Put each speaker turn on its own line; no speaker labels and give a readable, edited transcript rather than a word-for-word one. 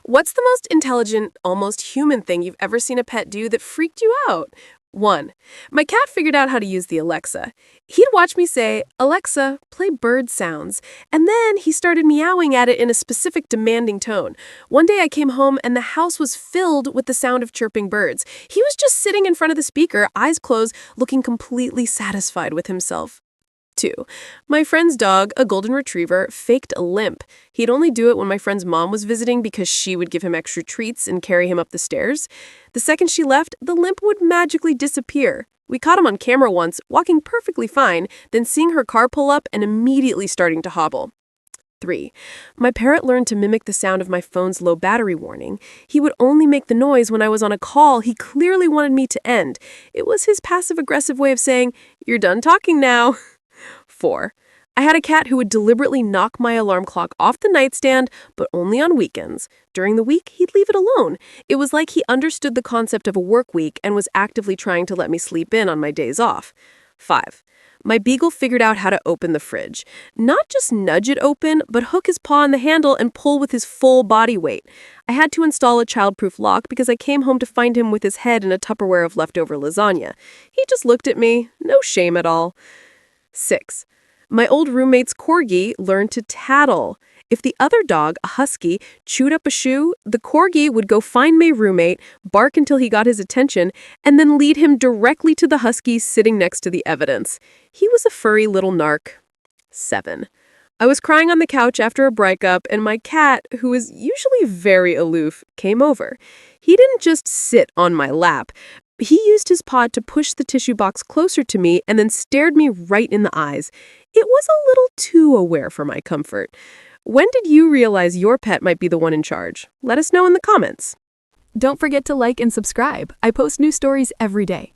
What's the most intelligent, almost human thing you've ever seen a pet do that freaked you out? 1. My cat figured out how to use the Alexa. He'd watch me say, "Alexa, play bird sounds," and then he started meowing at it in a specific demanding tone. One day I came home and the house was filled with the sound of chirping birds. He was just sitting in front of the speaker, eyes closed, looking completely satisfied with himself. 2. My friend's dog, a golden retriever, faked a limp. He'd only do it when my friend's mom was visiting because she would give him extra treats and carry him up the stairs. The second she left, the limp would magically disappear. We caught him on camera once, walking perfectly fine, then seeing her car pull up and immediately starting to hobble. 3. My parrot learned to mimic the sound of my phone's low battery warning. He would only make the noise when I was on a call he clearly wanted me to end. It was his passive-aggressive way of saying, "You're done talking now." 4. I had a cat who would deliberately knock my alarm clock off the nightstand, but only on weekends. During the week, he'd leave it alone. It was like he understood the concept of a work week and was actively trying to let me sleep in on my days off. 5. My beagle figured out how to open the fridge. Not just nudge it open, but hook his paw on the handle and pull with his full body weight. I had to install a childproof lock because I came home to find him with his head in a Tupperware of leftover lasagna. He just looked at me, no shame at all. 6. My old roommate's corgi learned to tattle. If the other dog, a husky, chewed up a shoe, the corgi would go find my roommate, bark until he got his attention, and then lead him directly to the husky sitting next to the evidence. He was a furry little narc. 7. I was crying on the couch after a breakup, and my cat, who is usually very aloof, came over. He didn't just sit on my lap. He used his paw to push the tissue box closer to me and then stared me right in the eyes. It was a little too aware for my comfort. When did you realize your pet might be the one in charge? Let us know in the comments.
Don't forget to like and subscribe. I post new stories every day.